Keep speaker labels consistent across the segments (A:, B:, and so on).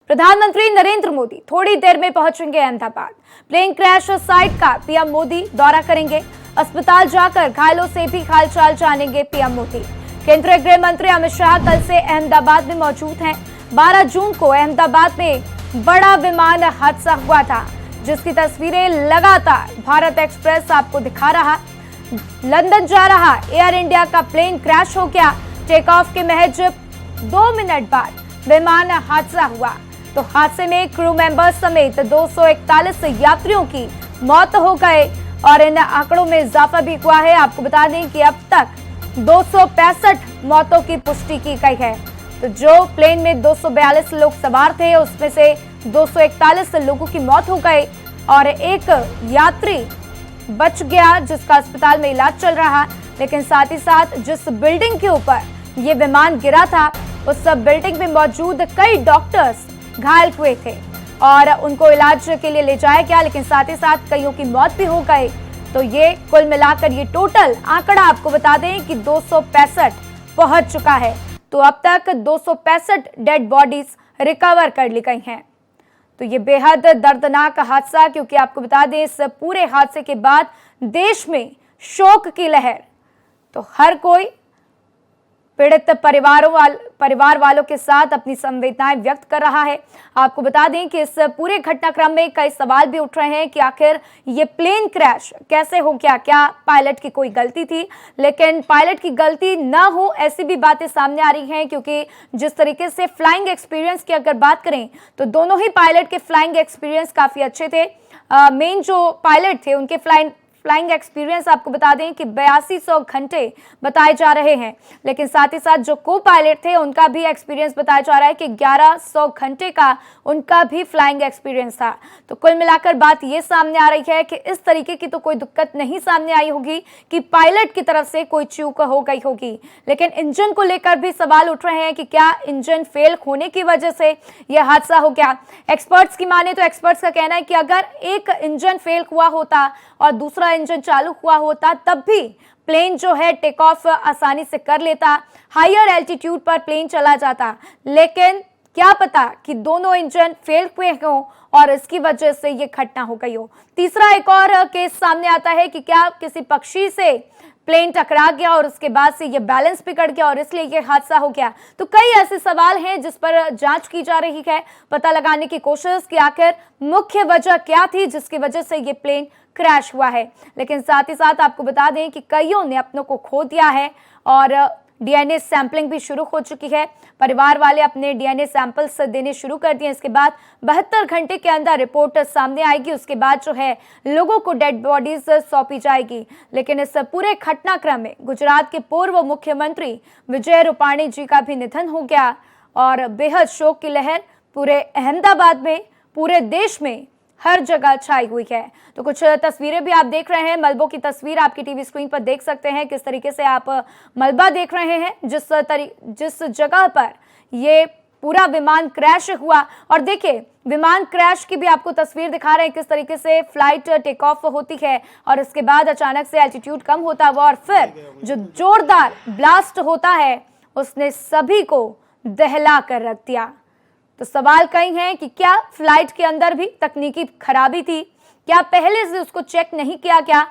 A: प्रधानमंत्री नरेंद्र मोदी थोड़ी देर में पहुंचेंगे अहमदाबाद। प्लेन क्रैश साइट का पीएम मोदी दौरा करेंगे। अस्पताल जाकर घायलों से भी हालचाल जानेंगे पीएम मोदी। केंद्रीय गृह मंत्री अमित शाह कल से अहमदाबाद में मौजूद हैं। 12 जून को अहमदाबाद में बड़ा विमान हादसा हुआ था, जिसकी तस्वीरें लगातार भारत एक्सप्रेस आपको दिखा रहा। लंदन जा रहा एयर इंडिया का प्लेन क्रैश हो गया। टेक ऑफ के महज 2 मिनट बाद विमान हादसा हुआ। तो हादसे में क्रू मेंबर्स समेत 241 यात्रियों की मौत हो गए और इन आंकड़ों में इजाफा भी हुआ है। आपको बता दें कि अब तक 265 मौतों की पुष्टि की गई है। तो जो प्लेन में 242 लोग सवार थे, उसमें से 241 लोगों की मौत हो गई और एक यात्री बच गया, जिसका अस्पताल में इलाज चल रहा। लेकिन साथ ही साथ जिस बिल्डिंग के ऊपर ये विमान गिरा था, उस बिल्डिंग में मौजूद कई डॉक्टर्स घायल हुए थे और उनको इलाज के लिए ले जाया गया, लेकिन साथ ही साथ कईयों की मौत भी हो गई। तो ये कुल मिलाकर ये टोटल आंकड़ा आपको बता दें कि 265 पहुंच चुका है। तो अब तक 265 डेड बॉडीज रिकवर कर ली गई हैं। तो ये बेहद दर्दनाक हादसा, क्योंकि आपको बता दें इस पूरे हादसे के बाद देश में शोक की लहर। तो हर कोई पीड़ित परिवार वालों के साथ अपनी संवेदनाएं व्यक्त कर रहा है। आपको बता दें कि इस पूरे घटनाक्रम में कई सवाल भी उठ रहे हैं कि आखिर ये प्लेन क्रैश कैसे हो गया, क्या पायलट की कोई गलती थी? लेकिन पायलट की गलती ना हो, ऐसी भी बातें सामने आ रही हैं, क्योंकि जिस तरीके से फ्लाइंग एक्सपीरियंस की अगर बात करें तो दोनों ही पायलट के फ्लाइंग एक्सपीरियंस काफी अच्छे थे। मेन जो पायलट थे उनके फ्लाइंग एक्सपीरियंस आपको बता दें कि 8200 घंटे बताए जा रहे हैं। लेकिन साथ ही साथ जो को पायलट थे उनका भी एक्सपीरियंस बताया जा रहा है कि 1100 घंटे का उनका भी फ्लाइंग एक्सपीरियंस था। तो कुल मिलाकर बात ये सामने आ रही है कि इस तरीके की तो कोई दिक्कत नहीं सामने आई होगी कि पायलट की तरफ से कोई चूक हो गई होगी। लेकिन इंजन को लेकर भी सवाल उठ रहे हैं कि क्या इंजन फेल होने की वजह से यह हादसा हो गया। एक्सपर्ट्स की माने तो एक्सपर्ट्स का कहना है कि अगर एक इंजन फेल हुआ होता और दूसरा इंजन चालू हुआ होता, तब भी प्लेन जो है टेक ऑफ आसानी से कर लेता, हायर एल्टीट्यूड पर प्लेन चला जाता। लेकिन क्या पता कि दोनों इंजन फेल हुए हों और इसकी वजह से ये घटना हो गई हो। तीसरा एक और केस सामने आता है कि क्या किसी पक्षी से प्लेन टकरा गया और उसके बाद से ये बैलेंस बिगड़ गया और इसलिए ये हादसा हो गया। तो कई ऐसे सवाल हैं जिस पर जांच की जा रही है, पता लगाने की कोशिश कि आखिर मुख्य वजह क्या थी जिसकी वजह से ये प्लेन क्रैश हुआ है। लेकिन साथ ही साथ आपको बता दें कि कईयों ने अपनों को खो दिया है और डीएनए सैंपलिंग भी शुरू हो चुकी है। परिवार वाले अपने डीएनए सैंपल्स देने शुरू कर दिए। इसके बाद 72 घंटे के अंदर रिपोर्ट सामने आएगी। उसके बाद जो है लोगों को डेड बॉडीज सौंपी जाएगी। लेकिन इस पूरे घटनाक्रम में गुजरात के पूर्व मुख्यमंत्री विजय रूपाणी जी का भी निधन हो गया और बेहद शोक की लहर पूरे अहमदाबाद में, पूरे देश में हर जगह छाई हुई है। तो कुछ तस्वीरें भी आप देख रहे हैं। मलबों की तस्वीर आपकी टीवी स्क्रीन पर देख सकते हैं, किस तरीके से आप मलबा देख रहे हैं जिस जगह पर ये पूरा विमान क्रैश हुआ। और देखिए, विमान क्रैश की भी आपको तस्वीर दिखा रहे हैं, किस तरीके से फ्लाइट टेक ऑफ होती है और इसके बाद अचानक से एल्टीट्यूड कम होता हुआ और फिर जो जोरदार ब्लास्ट होता है उसने सभी को दहला कर रख दिया। तो सवाल कई हैं कि क्या फ्लाइट के अंदर भी तकनीकी खराबी थी, क्या पहले से उसको चेक नहीं किया गया?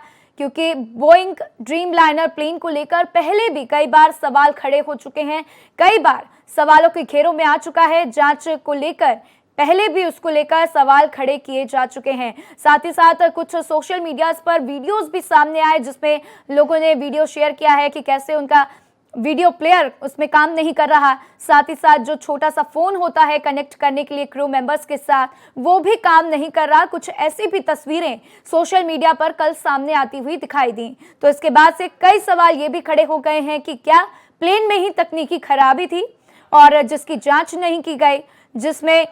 A: क्योंकि बोइंग ड्रीम लाइनर प्लेन को लेकर पहले भी कई बार सवाल खड़े हो चुके हैं, कई बार सवालों के घेरों में आ चुका है। जांच को लेकर पहले भी उसको लेकर सवाल खड़े किए जा चुके हैं। साथ ही साथ कुछ सोशल मीडिया पर वीडियोस भी सामने आए जिसमें लोगों ने वीडियो शेयर किया है कि कैसे उनका वीडियो प्लेयर उसमें काम नहीं कर रहा। साथ ही साथ जो छोटा सा फोन होता है कनेक्ट करने के लिए क्रू मेंबर्स के साथ, वो भी काम नहीं कर रहा। कुछ ऐसी भी तस्वीरें सोशल मीडिया पर कल सामने आती हुई दिखाई दी। तो इसके बाद से कई सवाल ये भी खड़े हो गए हैं कि क्या प्लेन में ही तकनीकी खराबी थी और जिसकी जांच नहीं की गई, जिसमें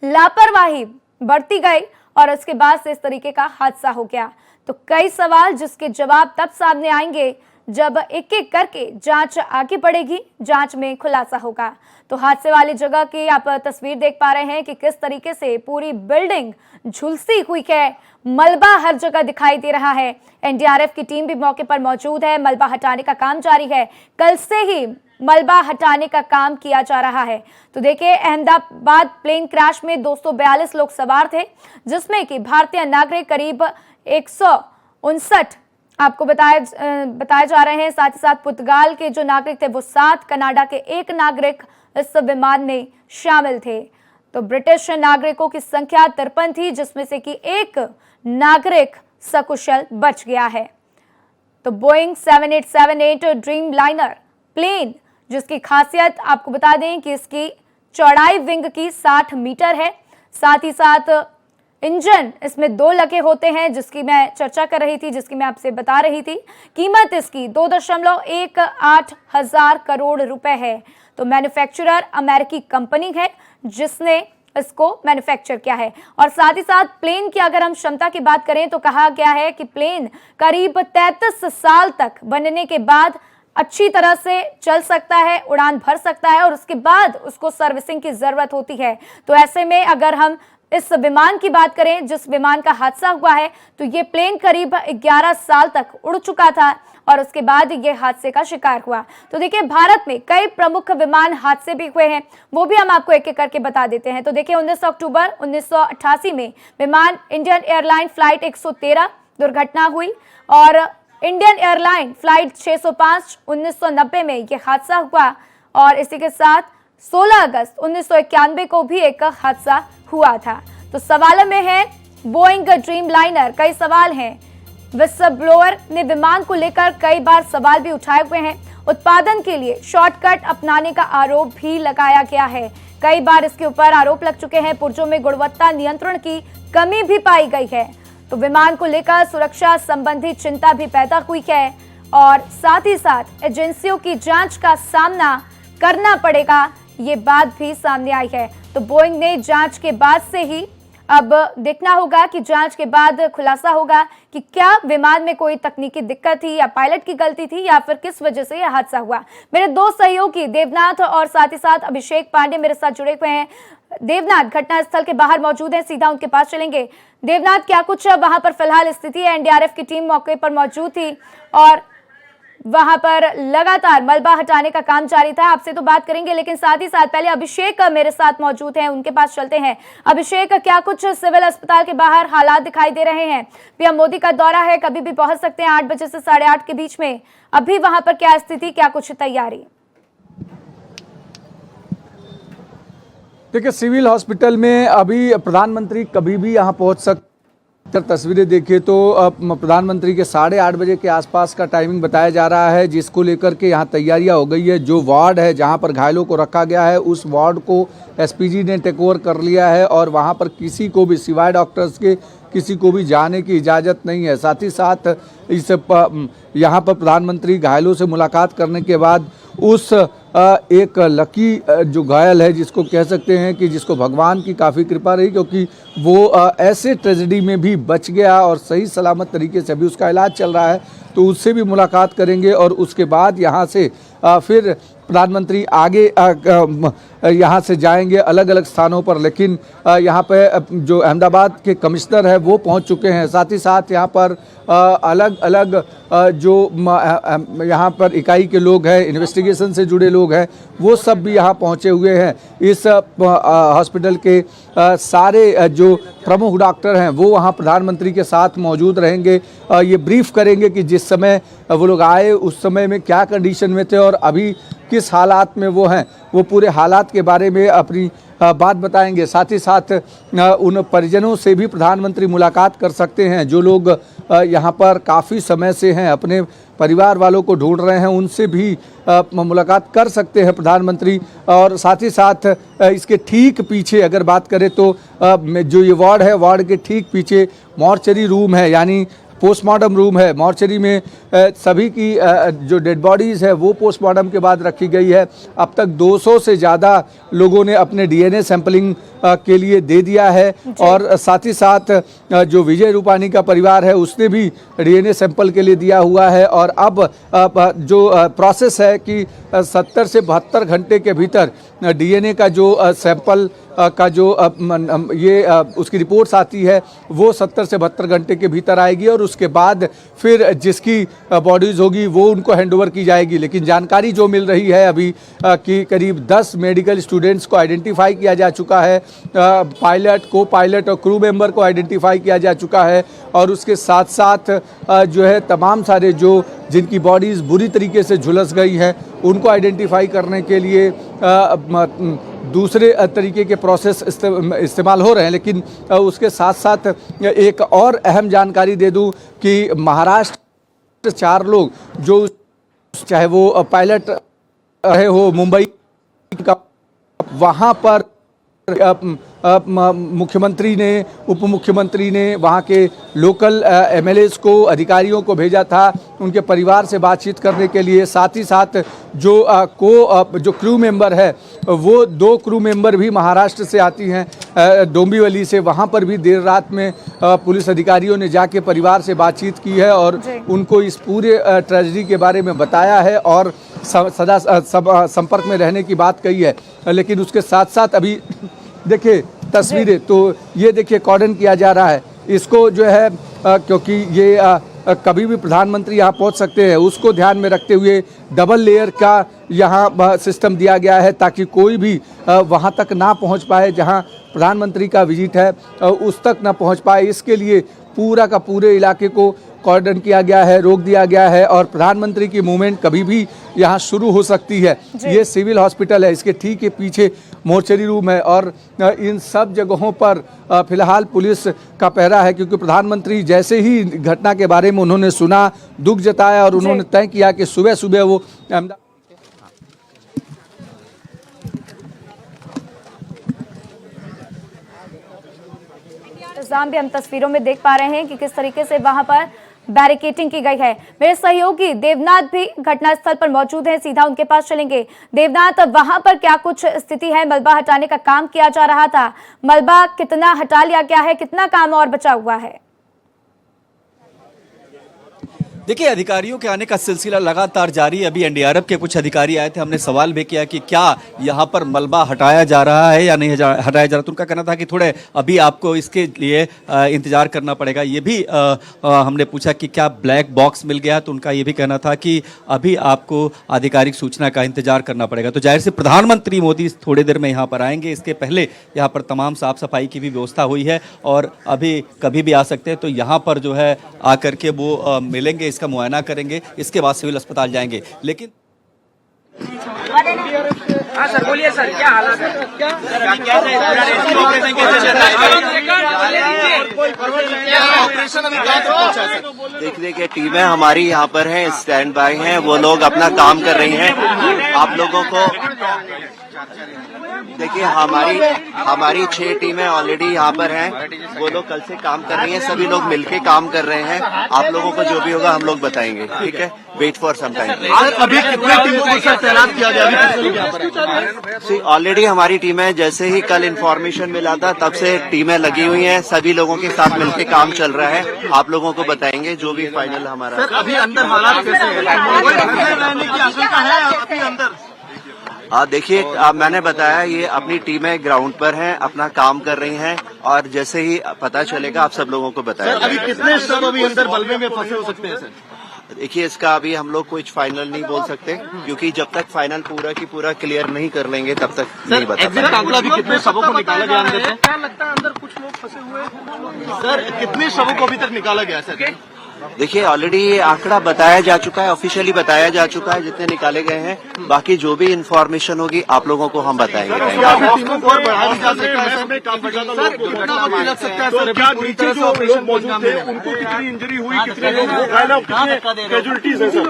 A: लापरवाही बरती गई और इसके बाद से इस तरीके का हादसा हो गया। तो कई सवाल जिसके जवाब तब सामने आएंगे जब एक एक करके जांच आगे बढ़ेगी, जांच में खुलासा होगा। तो हादसे वाली जगह की आप तस्वीर देख पा रहे हैं कि किस तरीके से पूरी बिल्डिंग झुलसी हुई है, मलबा हर जगह दिखाई दे रहा है। एनडीआरएफ की टीम भी मौके पर मौजूद है, मलबा हटाने का काम जारी है। कल से ही मलबा हटाने का काम किया जा रहा है। तो देखिए, अहमदाबाद प्लेन क्रैश में 242 लोग सवार थे, जिसमें कि भारतीय नागरिक करीब 159 आपको बताए जा रहे हैं। साथ ही साथ पुर्तगाल के जो नागरिक थे वो 7, कनाडा के 1 नागरिक इस विमान में शामिल थे। तो ब्रिटिश नागरिकों की संख्या 53 थी, जिसमें से कि 1 नागरिक सकुशल बच गया है। तो बोइंग 7878 ड्रीम लाइनर प्लेन, जिसकी खासियत आपको बता दें कि इसकी चौड़ाई विंग की 60 मीटर है। साथ ही साथ इंजन इसमें 2 लगे होते हैं, जिसकी मैं चर्चा कर रही थी, जिसकी मैं आपसे बता रही थी। कीमत इसकी 2.18 हजार करोड़ रुपए है। तो मैन्युफैक्चरर अमेरिकी कंपनी है जिसने इसको मैन्युफैक्चर किया है। और साथ ही साथ प्लेन की अगर हम क्षमता की बात करें तो कहा गया है कि प्लेन करीब 33 साल तक बनने के बाद अच्छी तरह से चल सकता है, उड़ान भर सकता है, और उसके बाद उसको सर्विसिंग की जरूरत होती है। तो ऐसे में अगर हम इस विमान की बात करें, जिस विमान का हादसा हुआ है, तो ये प्लेन करीब 11 साल तक उड़ चुका था और उसके बाद ये हादसे का शिकार हुआ। तो देखिए, भारत में कई प्रमुख विमान हादसे भी हुए हैं, वो भी हम आपको एक एक करके बता देते हैं। तो देखिए, 19 अक्टूबर 1988 में विमान इंडियन एयरलाइन फ्लाइट 113 दुर्घटना हुई, और इंडियन एयरलाइन फ्लाइट 605 1990 में यह हादसा हुआ। और इसी के साथ 16 अगस्त 1991 को भी एक हादसा हुआ था। तो सवालों में है बोइंग ड्रीम लाइनर, कई सवाल हैं। विस्ल ब्लोअर ने विमान को लेकर कई बार सवाल भी उठाए हुए हैं। उत्पादन के लिए शॉर्टकट अपनाने का आरोप भी लगाया गया है। कई बार इसके ऊपर आरोप लग चुके हैं। पुर्जों में गुणवत्ता नियंत्रण की कमी भी पाई गई है। तो विमान को लेकर सुरक्षा संबंधी चिंता भी पैदा हुई है, और साथ ही साथ एजेंसियों की जांच का सामना करना पड़ेगा, ये बात भी सामने आई है। तो बोइंग ने जांच के बाद से ही अब देखना होगा कि जांच के बाद खुलासा होगा कि क्या विमान में कोई तकनीकी दिक्कत थी या पायलट की गलती थी या फिर किस वजह से यह हादसा हुआ। मेरे 2 सहयोगी देवनाथ और साथ ही साथ अभिषेक पांडे मेरे साथ जुड़े हुए हैं। देवनाथ घटनास्थल के बाहर मौजूद हैं, सीधा उनके पास चलेंगे। देवनाथ, क्या कुछ वहां पर फिलहाल स्थिति है? एनडीआरएफ की टीम मौके पर मौजूद थी और वहां पर लगातार मलबा हटाने का काम जारी था। आपसे तो बात करेंगे, लेकिन साथ ही साथ पहले अभिषेक मेरे साथ मौजूद हैं, उनके पास चलते हैं। अभिषेक, क्या कुछ सिविल अस्पताल के बाहर हालात दिखाई दे रहे हैं? पीएम मोदी का दौरा है, कभी भी पहुंच सकते हैं 8 बजे से 8:30 के बीच में। अभी वहां पर क्या स्थिति, क्या कुछ तैयारी?
B: देखिए, सिविल हॉस्पिटल में अभी प्रधानमंत्री कभी भी यहाँ पहुँच सकते। तस्वीरें देखिए तो प्रधानमंत्री के 8:30 बजे के आसपास का टाइमिंग बताया जा रहा है, जिसको लेकर के यहाँ तैयारियां हो गई है। जो वार्ड है जहाँ पर घायलों को रखा गया है, उस वार्ड को एसपीजी ने टेक ओवर कर लिया है, और वहाँ पर किसी को भी सिवाय डॉक्टर्स के किसी को भी जाने की इजाज़त नहीं है। साथ ही साथ इस यहाँ पर प्रधानमंत्री घायलों से मुलाकात करने के बाद उस एक लकी जो घायल है, जिसको कह सकते हैं कि जिसको भगवान की काफ़ी कृपा रही, क्योंकि वो ऐसे ट्रेजेडी में भी बच गया और सही सलामत तरीके से अभी उसका इलाज चल रहा है, तो उससे भी मुलाकात करेंगे। और उसके बाद यहाँ से फिर प्रधानमंत्री आगे यहाँ से जाएंगे अलग अलग स्थानों पर। लेकिन यहाँ पे जो अहमदाबाद के कमिश्नर है वो पहुँच चुके हैं। साथ ही साथ यहाँ पर अलग अलग जो यहाँ पर इकाई के लोग हैं, इन्वेस्टिगेशन से जुड़े लोग हैं, वो सब भी यहाँ पहुँचे हुए हैं। इस हॉस्पिटल के सारे जो प्रमुख डॉक्टर हैं वो वहाँ प्रधानमंत्री के साथ मौजूद रहेंगे। ये ब्रीफ करेंगे कि जिस समय वो लोग आए उस समय में क्या कंडीशन में थे और अभी किस हालात में वो हैं, वो पूरे हालात के बारे में अपनी बात बताएंगे। साथ ही साथ उन परिजनों से भी प्रधानमंत्री मुलाकात कर सकते हैं। जो लोग यहाँ पर काफ़ी समय से हैं, अपने परिवार वालों को ढूंढ रहे हैं, उनसे भी मुलाकात कर सकते हैं प्रधानमंत्री। और साथ ही साथ इसके ठीक पीछे अगर बात करें तो जो ये वार्ड है, वार्ड के ठीक पीछे मॉर्चरी रूम है, यानी पोस्टमार्टम रूम है। मॉर्चरी में सभी की जो डेड बॉडीज़ है वो पोस्टमार्टम के बाद रखी गई है। अब तक 200 से ज़्यादा लोगों ने अपने डीएनए सैंपलिंग के लिए दे दिया है। और साथ ही साथ जो विजय रूपानी का परिवार है उसने भी डीएनए सैंपल के लिए दिया हुआ है। और अब जो प्रोसेस है कि 70 से 72 घंटे के भीतर डीएनए का जो सैंपल का जो उसकी रिपोर्ट्स आती है वो 70 से 72 घंटे के भीतर आएगी और उसके बाद फिर जिसकी बॉडीज होगी वो उनको हैंडओवर की जाएगी। लेकिन जानकारी जो मिल रही है अभी कि करीब 10 मेडिकल स्टूडेंट्स को आइडेंटिफाई किया जा चुका है, पायलट, को पायलट और क्रू मेंबर को आइडेंटिफाई किया जा चुका है। और उसके साथ साथ जो है तमाम सारे जो जिनकी बॉडीज़ बुरी तरीके से झुलस गई हैं उनको आइडेंटिफाई करने के लिए दूसरे तरीके के प्रोसेस इस्तेमाल हो रहे हैं। लेकिन उसके साथ साथ एक और अहम जानकारी दे दूं कि महाराष्ट्र 4 लोग जो चाहे वो पायलट रहे हो मुंबई का, वहाँ पर मुख्यमंत्री ने, उप मुख्यमंत्री ने वहाँ के लोकल एमएलएस को, अधिकारियों को भेजा था उनके परिवार से बातचीत करने के लिए। साथ ही साथ जो क्रू मेंबर है वो 2 क्रू मेंबर भी महाराष्ट्र से आती हैं, डोंबिवली से। वहाँ पर भी देर रात में पुलिस अधिकारियों ने जाके परिवार से बातचीत की है और उनको इस पूरे ट्रेजेडी के बारे में बताया है और सदा संपर्क में रहने की बात कही है। लेकिन उसके साथ साथ अभी देखिए तस्वीरें, तो ये देखिए कॉर्डन किया जा रहा है इसको जो है क्योंकि ये कभी भी प्रधानमंत्री यहाँ पहुँच सकते हैं, उसको ध्यान में रखते हुए डबल लेयर का यहाँ सिस्टम दिया गया है ताकि कोई भी वहाँ तक ना पहुँच पाए जहाँ प्रधानमंत्री का विजिट है उस तक ना पहुँच पाए। इसके लिए पूरा का पूरे इलाके को कॉर्डन किया गया है, रोक दिया गया है और प्रधानमंत्री की मूवमेंट कभी भी यहाँ शुरू हो सकती है। ये सिविल हॉस्पिटल है, इसके ठीक पीछे मोर्चरी रूम है और इन सब जगहों पर फिलहाल पुलिस का पहरा है क्योंकि प्रधानमंत्री जैसे ही घटना के बारे में उन्होंने सुना, दुख जताया और उन्होंने तय किया कि सुबह सुबह वो
A: इंतजाम भी हम तस्वीरों में देख पा रहे हैं कि किस तरीके से वहां पर बैरिकेटिंग की गई है। मेरे सहयोगी देवनाथ भी घटनास्थल पर मौजूद हैं, सीधा उनके पास चलेंगे। देवनाथ, वहां पर क्या कुछ स्थिति है? मलबा हटाने का काम किया जा रहा था, मलबा कितना हटा लिया गया है, कितना काम और बचा हुआ है?
C: देखिए, अधिकारियों के आने का सिलसिला लगातार जारी है। अभी एनडीआरएफ के कुछ अधिकारी आए थे, हमने सवाल भी किया कि क्या यहाँ पर मलबा हटाया जा रहा है या नहीं हटाया जा रहा। तो उनका कहना था कि थोड़े अभी आपको इसके लिए इंतजार करना पड़ेगा। ये भी हमने पूछा कि क्या ब्लैक बॉक्स मिल गया, तो उनका ये भी कहना था कि अभी आपको आधिकारिक सूचना का इंतजार करना पड़ेगा। तो जाहिर से प्रधानमंत्री मोदी थोड़ी देर में यहाँ पर आएंगे। इसके पहले यहाँ पर तमाम साफ सफाई की भी व्यवस्था हुई है और अभी कभी भी आ सकते हैं। तो यहाँ पर जो है आकर के वो मिलेंगे, इसका मुआयना करेंगे, इसके बाद सिविल अस्पताल जाएंगे। लेकिन
D: हाँ सर, बोलिए सर, क्या हालत है?
E: देखिए टीमें हमारी यहाँ पर हैं, स्टैंड बाय हैं, वो लोग अपना काम कर रही हैं। आप लोगों को देखिए हमारी 6 टीमें ऑलरेडी यहाँ पर हैं, वो लोग कल से काम कर रही हैं, सभी लोग मिलके काम कर रहे हैं। आप लोगों को जो भी होगा हम लोग बताएंगे, ठीक है? Wait for some time.
F: अभी कितने टीमों को सर तैनात किया गया?
E: ऑलरेडी हमारी टीमें जैसे ही कल इन्फॉर्मेशन मिला था तब से टीमें लगी हुई हैं, सभी लोगों के साथ मिलके काम चल रहा है। आप लोगों को बताएंगे जो भी फाइनल हमारा।
F: सर अभी अंदर हालात कैसे हैं? रहने की आशंका है अभी अंदर?
E: देखिए मैंने बताया ये अपनी टीमें ग्राउंड पर हैं, अपना काम कर रही हैं और जैसे ही पता चलेगा आप सब लोगों को बताया।
F: अभी कितने शव अभी अंदर मलबे में फंसे हो सकते हैं सर?
E: देखिए इसका अभी हम लोग कुछ फाइनल नहीं बोल सकते क्योंकि जब तक फाइनल पूरा की पूरा क्लियर नहीं कर लेंगे तब तक नहीं बता
F: पाएंगे। आंकड़ा अभी कितने शवों को निकाला गया अंदर से? क्या लगता है अंदर कुछ लोग फंसे हुए हैं? सर कितने शवों को अभी तक निकाला गया सर?
E: देखिए ऑलरेडी ये आंकड़ा बताया जा चुका है, ऑफिशियली बताया जा चुका है जितने निकाले गए हैं। बाकी जो भी इन्फॉर्मेशन होगी आप लोगों को हम बताएंगे।
F: टीमों को और बढ़ाया जा सकता है सर? काफी ज्यादा लोग कितना वक्त लग सकता है सर? क्या नीचे जो लोग मौजूद थे उनको कितनी इंजरी हुई, कितने लोग घायल, कितने कैजुअलिटीज है सर?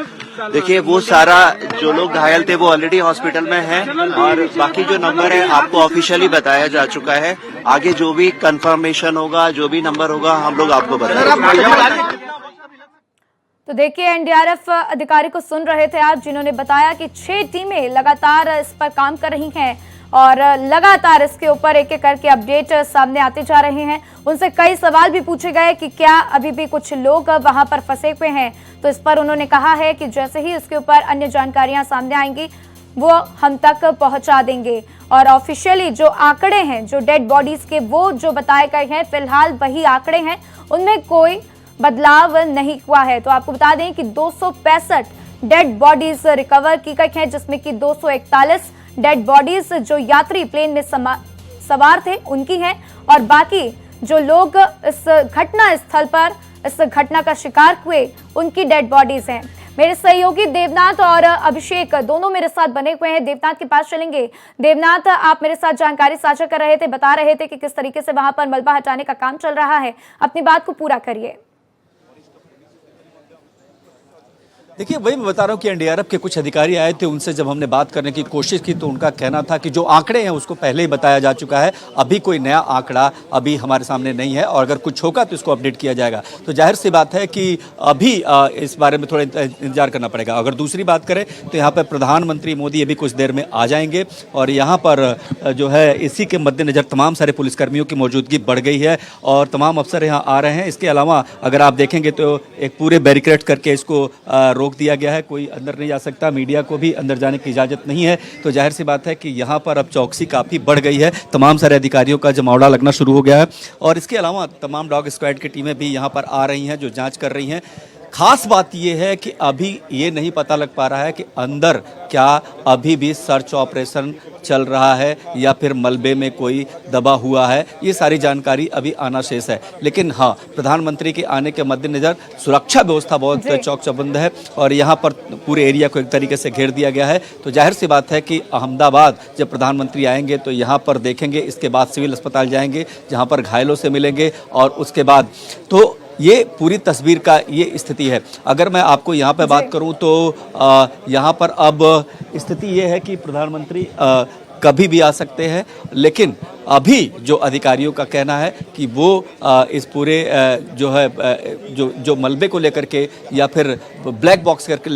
E: देखिए वो सारा जो लोग घायल थे वो ऑलरेडी हॉस्पिटल में हैं और बाकी जो नंबर है आपको ऑफिशियली बताया जा चुका है। आगे जो भी कंफर्मेशन होगा, जो भी नंबर होगा हम लोग आपको बताएंगे।
A: तो देखिए, एनडीआरएफ अधिकारी को सुन रहे थे आप, जिन्होंने बताया कि 6 टीमें लगातार इस पर काम कर रही हैं और लगातार इसके ऊपर एक एक करके अपडेट सामने आते जा रहे हैं। उनसे कई सवाल भी पूछे गए कि क्या अभी भी कुछ लोग वहां पर फंसे हुए हैं, तो इस पर उन्होंने कहा है कि जैसे ही इसके ऊपर अन्य जानकारियां सामने आएंगी वो हम तक पहुंचा देंगे। और ऑफिशियली जो आंकड़े हैं, जो डेड बॉडीज के, वो जो बताए गए हैं फिलहाल वही आंकड़े हैं, उनमें कोई बदलाव नहीं हुआ है। तो आपको बता दें कि 265 डेड बॉडीज रिकवर की गई हैं, जिसमें कि 241 डेड बॉडीज जो यात्री प्लेन में सवार थे उनकी हैं, और बाकी जो लोग इस घटना स्थल पर इस घटना का शिकार हुए उनकी डेड बॉडीज हैं। मेरे सहयोगी देवनाथ और अभिषेक दोनों मेरे साथ बने हुए हैं। देवनाथ के पास चलेंगे। देवनाथ, आप मेरे साथ जानकारी साझा कर रहे थे, बता रहे थे कि किस तरीके से वहां पर मलबा हटाने का काम चल रहा है। अपनी बात को पूरा करिए।
C: देखिए, वही मैं बता रहा हूँ कि एनडीआरएफ के कुछ अधिकारी आए थे, उनसे जब हमने बात करने की कोशिश की तो उनका कहना था कि जो आंकड़े हैं उसको पहले ही बताया जा चुका है, अभी कोई नया आंकड़ा अभी हमारे सामने नहीं है, और अगर कुछ होगा तो इसको अपडेट किया जाएगा। तो जाहिर सी बात है कि अभी इस बारे में थोड़ा इंतजार करना पड़ेगा। अगर दूसरी बात करें तो यहाँ पर प्रधानमंत्री मोदी अभी कुछ देर में आ जाएंगे, और यहाँ पर जो है इसी के मद्देनजर तमाम सारे पुलिसकर्मियों की मौजूदगी बढ़ गई है और तमाम अफसर यहाँ आ रहे हैं। इसके अलावा अगर आप देखेंगे तो एक पूरे बैरिकेड करके इसको रोक दिया गया है, कोई अंदर नहीं जा सकता, मीडिया को भी अंदर जाने की इजाज़त नहीं है। तो जाहिर सी बात है कि यहाँ पर अब चौकसी काफ़ी बढ़ गई है, तमाम सारे अधिकारियों का जमावड़ा लगना शुरू हो गया है, और इसके अलावा तमाम डॉग स्क्वाड की टीमें भी यहाँ पर आ रही हैं जो जांच कर रही हैं। खास बात यह है कि अभी ये नहीं पता लग पा रहा है कि अंदर क्या अभी भी सर्च ऑपरेशन चल रहा है या फिर मलबे में कोई दबा हुआ है, ये सारी जानकारी अभी आना शेष है। लेकिन हाँ, प्रधानमंत्री के आने के मद्देनजर सुरक्षा व्यवस्था बहुत चौक चौबंद है और यहाँ पर पूरे एरिया को एक तरीके से घेर दिया गया है। तो जाहिर सी बात है कि अहमदाबाद जब प्रधानमंत्री आएंगे तो यहाँ पर देखेंगे, इसके बाद सिविल अस्पताल जाएंगे जहाँ पर घायलों से मिलेंगे, और उसके बाद तो ये पूरी तस्वीर का ये स्थिति है। अगर मैं आपको यहाँ पे बात करूँ तो यहाँ पर अब स्थिति ये है कि प्रधानमंत्री कभी भी आ सकते हैं, लेकिन अभी जो अधिकारियों का कहना है कि वो इस पूरे जो है जो मलबे को लेकर के या फिर ब्लैक बॉक्स करके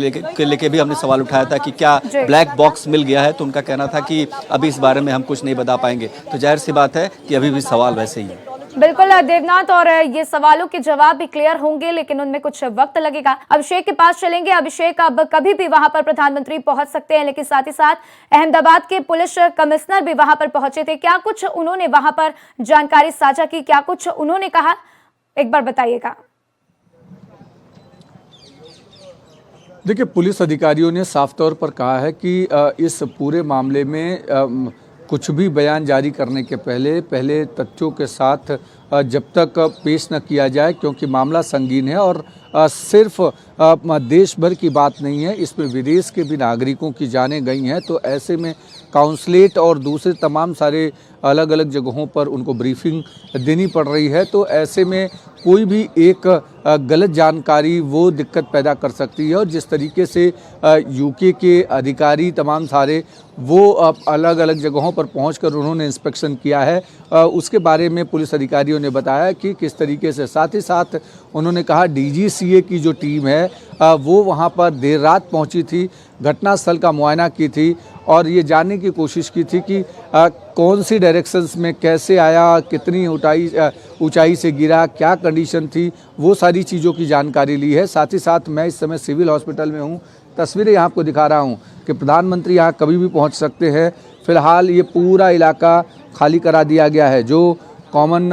C: लेके भी हमने सवाल उठाया था कि क्या ब्लैक बॉक्स मिल गया है, तो उनका कहना था कि अभी इस बारे में हम कुछ नहीं बता पाएंगे। तो जाहिर सी बात है कि अभी भी सवाल वैसे ही है।
A: बिल्कुल देवनाथ, और ये सवालों के जवाब भी क्लियर होंगे, लेकिन उनमें कुछ वक्त लगेगा। अभिषेक के पास चलेंगे। अभिषेक, अब कभी भी वहां पर प्रधानमंत्री पहुंच सकते हैं, लेकिन साथ ही साथ अहमदाबाद के पुलिस कमिश्नर भी वहां पर पहुंचे थे। क्या कुछ उन्होंने वहां पर जानकारी साझा की, क्या कुछ उन्होंने कहा, एक बार बताइएगा।
B: देखिए, पुलिस अधिकारियों ने साफ तौर पर कहा है कि इस पूरे मामले में कुछ भी बयान जारी करने के पहले तथ्यों के साथ जब तक पेश न किया जाए, क्योंकि मामला संगीन है और सिर्फ देश भर की बात नहीं है, इसमें विदेश के भी नागरिकों की जानें गई हैं। तो ऐसे में काउंसलेट और दूसरे तमाम सारे अलग अलग जगहों पर उनको ब्रीफिंग देनी पड़ रही है। तो ऐसे में कोई भी एक गलत जानकारी वो दिक्कत पैदा कर सकती है, और जिस तरीके से यूके के अधिकारी तमाम सारे वो अलग अलग जगहों पर पहुंचकर उन्होंने इंस्पेक्शन किया है, उसके बारे में पुलिस अधिकारियों ने बताया कि किस तरीके से। साथ ही साथ उन्होंने कहा डीजीसीए की जो टीम है वो वहां पर देर रात पहुंची थी, घटनास्थल का मुआयना की थी और ये जानने की कोशिश की थी कि कौन सी डायरेक्शंस में कैसे आया, कितनी ऊंचाई से गिरा, क्या कंडीशन थी, वो सारी चीज़ों की जानकारी ली है। साथ ही साथ मैं इस समय सिविल हॉस्पिटल में हूँ, तस्वीरें यहाँ आपको दिखा रहा हूँ कि प्रधानमंत्री यहाँ कभी भी पहुँच सकते हैं। फ़िलहाल ये पूरा इलाका खाली करा दिया गया है, जो कॉमन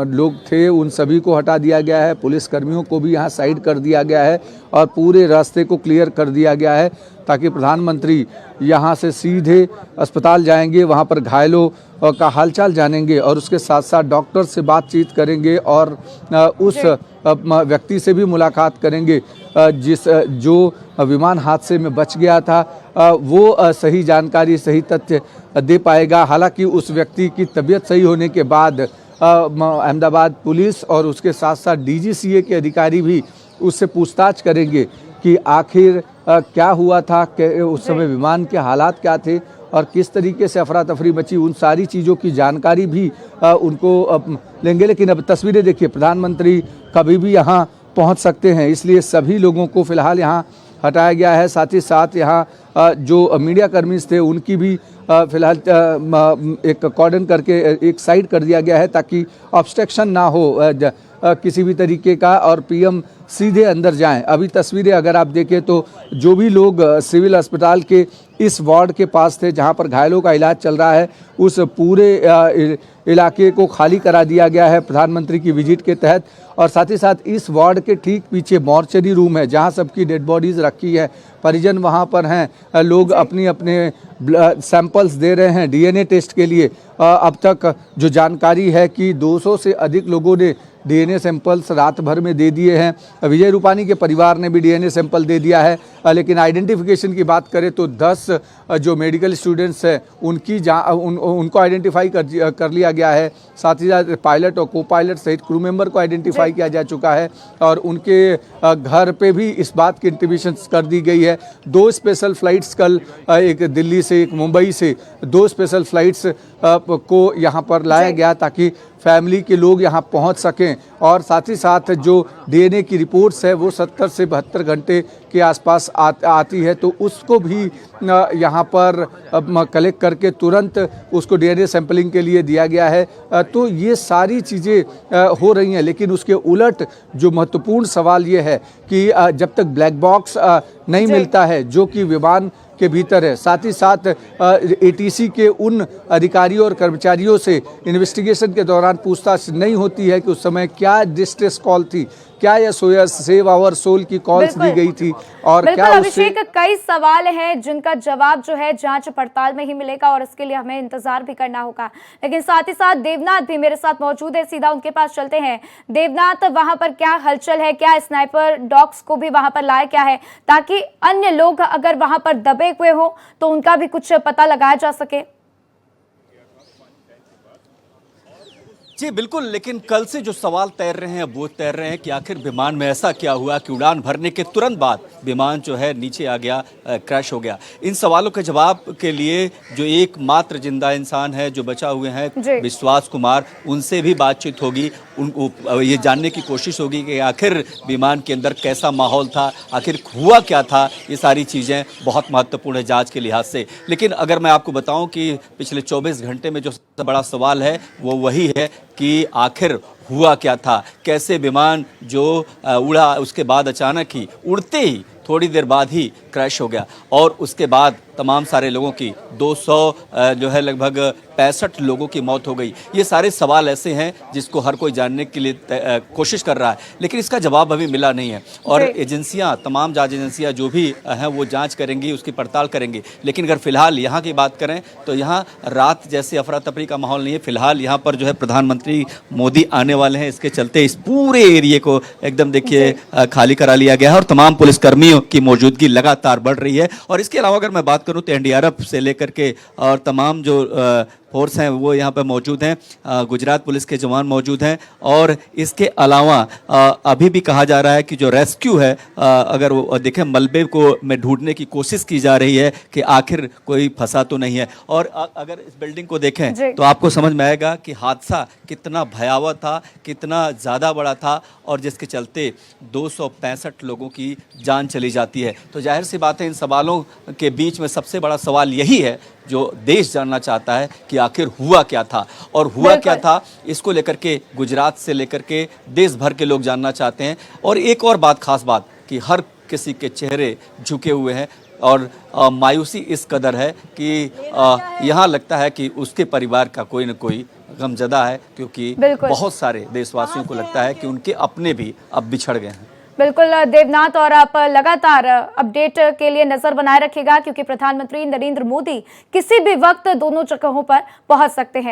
B: लोग थे उन सभी को हटा दिया गया है, पुलिस कर्मियों को भी यहाँ साइड कर दिया गया है और पूरे रास्ते को क्लियर कर दिया गया है ताकि प्रधानमंत्री यहाँ से सीधे अस्पताल जाएंगे, वहाँ पर घायलों का हालचाल जानेंगे और उसके साथ साथ डॉक्टर से बातचीत करेंगे और उस व्यक्ति से भी मुलाकात करेंगे जो विमान हादसे में बच गया था, वो सही जानकारी, सही तथ्य दे पाएगा। हालांकि उस व्यक्ति की तबीयत सही होने के बाद अहमदाबाद पुलिस और उसके साथ साथ डीजीसीए के अधिकारी भी उससे पूछताछ करेंगे कि आखिर क्या हुआ था, उस समय विमान के हालात क्या थे और किस तरीके से अफरा तफरी मची, उन सारी चीज़ों की जानकारी भी उनको लेंगे। लेकिन अब तस्वीरें देखिए, प्रधानमंत्री कभी भी यहाँ पहुंच सकते हैं, इसलिए सभी लोगों को फिलहाल यहां हटाया गया है। साथ ही साथ यहां जो मीडिया कर्मी थे उनकी भी फिलहाल एक कॉर्डन करके एक साइड कर दिया गया है ताकि ऑब्स्ट्रक्शन ना हो किसी भी तरीके का और पीएम सीधे अंदर जाएं। अभी तस्वीरें अगर आप देखें तो जो भी लोग सिविल अस्पताल के इस वार्ड के पास थे जहां पर घायलों का इलाज चल रहा है, उस पूरे इलाके को खाली करा दिया गया है प्रधानमंत्री की विजिट के तहत। और साथ ही साथ इस वार्ड के ठीक पीछे मॉर्चरी रूम है जहां सबकी डेड बॉडीज़ रखी है, परिजन वहां पर हैं, लोग अपने अपने सैंपल्स दे रहे हैं डीएनए टेस्ट के लिए। अब तक जो जानकारी है कि 200 से अधिक लोगों ने डीएनए सैंपल्स रात भर में दे दिए हैं। विजय रूपानी के परिवार ने भी डीएनए सैंपल दे दिया है, लेकिन आइडेंटिफिकेशन की बात करें तो 10 जो मेडिकल स्टूडेंट्स हैं उनको आइडेंटिफाई कर लिया गया है। साथ ही साथ पायलट और को पायलट सहित क्रू मेंबर को आइडेंटिफाई किया जा चुका है और उनके घर पे भी इस बात की इंटीमेशन कर दी गई है। 2 स्पेशल फ्लाइट्स कल, एक दिल्ली से एक मुंबई से, 2 स्पेशल फ्लाइट्स को यहाँ पर लाया गया ताकि फैमिली के लोग यहाँ पहुँच सकें। और साथ ही साथ जो डीएनए की रिपोर्ट्स है वो 70 से 72 घंटे के आसपास आती है, तो उसको भी यहाँ पर कलेक्ट करके तुरंत उसको डीएनए सैंपलिंग के लिए दिया गया है। तो ये सारी चीज़ें हो रही हैं, लेकिन उसके उलट जो महत्वपूर्ण सवाल ये है कि जब तक ब्लैक बॉक्स नहीं मिलता है जो कि विमान के भीतर है, साथ ही साथ एटीसी के उन अधिकारियों और कर्मचारियों से इन्वेस्टिगेशन के दौरान पूछताछ नहीं होती है कि उस समय क्या डिस्ट्रेस कॉल थी, क्या यह सेव आवर सोल की कॉल्स दी गई थी और क्या उससे।
A: अभिषेक, कई सवाल हैं जिनका जवाब जो है जांच पड़ताल में ही मिलेगा और इसके लिए हमें इंतजार भी करना होगा। लेकिन साथ ही साथ देवनाथ भी मेरे साथ मौजूद है, सीधा उनके पास चलते हैं। देवनाथ, वहां पर क्या हलचल है, क्या स्नाइपर डॉग्स को भी वहां पर लाया क्या है ताकि अन्य लोग अगर वहां पर दबे हुए हो तो उनका भी कुछ पता लगाया जा सके?
C: जी बिल्कुल, लेकिन कल से जो सवाल तैर रहे हैं वो तैर रहे हैं कि आखिर विमान में ऐसा क्या हुआ कि उड़ान भरने के तुरंत बाद विमान जो है नीचे आ गया, क्रैश हो गया। इन सवालों के जवाब के लिए जो एकमात्र जिंदा इंसान है जो बचा हुए हैं, विश्वास कुमार, उनसे भी बातचीत होगी। ये जानने की कोशिश होगी कि आखिर विमान के अंदर कैसा माहौल था, आखिर हुआ क्या था। ये सारी चीज़ें बहुत महत्वपूर्ण है जांच के लिहाज से। लेकिन अगर मैं आपको बताऊं कि पिछले 24 घंटे में जो सबसे बड़ा सवाल है वो वही है कि आखिर हुआ क्या था, कैसे विमान जो उड़ा उसके बाद अचानक ही उड़ते ही थोड़ी देर बाद ही क्रैश हो गया और उसके बाद तमाम सारे लोगों की 200 जो है लगभग 65 लोगों की मौत हो गई। ये सारे सवाल ऐसे हैं जिसको हर कोई जानने के लिए कोशिश कर रहा है, लेकिन इसका जवाब अभी मिला नहीं है। और एजेंसियां, तमाम जांच एजेंसियां जो भी हैं वो जांच करेंगी, उसकी पड़ताल करेंगी। लेकिन अगर फिलहाल यहाँ की बात करें तो यहाँ रात जैसे अफरा तफरी का माहौल नहीं है। फिलहाल यहाँ पर जो है प्रधानमंत्री मोदी आने वाले हैं, इसके चलते इस पूरे एरिए को एकदम देखिए खाली करा लिया गया है और तमाम पुलिसकर्मियों की मौजूदगी लगातार बढ़ रही है। और इसके अलावा अगर मैं बात करूं तो एनडीआरएफ से लेकर के और तमाम जो फोर्स हैं वो यहाँ पर मौजूद हैं, गुजरात पुलिस के जवान मौजूद हैं। और इसके अलावा अभी भी कहा जा रहा है कि जो रेस्क्यू है, अगर वो देखें मलबे को में ढूंढने की कोशिश की जा रही है कि आखिर कोई फंसा तो नहीं है। और अगर इस बिल्डिंग को देखें तो आपको समझ में आएगा कि हादसा कितना भयावह था, कितना ज़्यादा बड़ा था और जिसके चलते 265 लोगों की जान चली जाती है। तो जाहिर सी बात है इन सवालों के बीच में सबसे बड़ा सवाल यही है जो देश जानना चाहता है कि आखिर हुआ क्या था। और हुआ क्या था इसको लेकर के गुजरात से लेकर के देश भर के लोग जानना चाहते हैं। और एक और बात, खास बात, कि हर किसी के चेहरे झुके हुए हैं और मायूसी इस कदर है कि यहाँ लगता है कि उसके परिवार का कोई न कोई गमजदा है, क्योंकि बहुत सारे देशवासियों को लगता है कि उनके अपने भी अब बिछड़ गए हैं।
A: बिल्कुल देवनाथ, और आप लगातार अपडेट के लिए नजर बनाए रखिएगा क्योंकि प्रधानमंत्री नरेंद्र मोदी किसी भी वक्त दोनों जगहों पर पहुंच सकते हैं।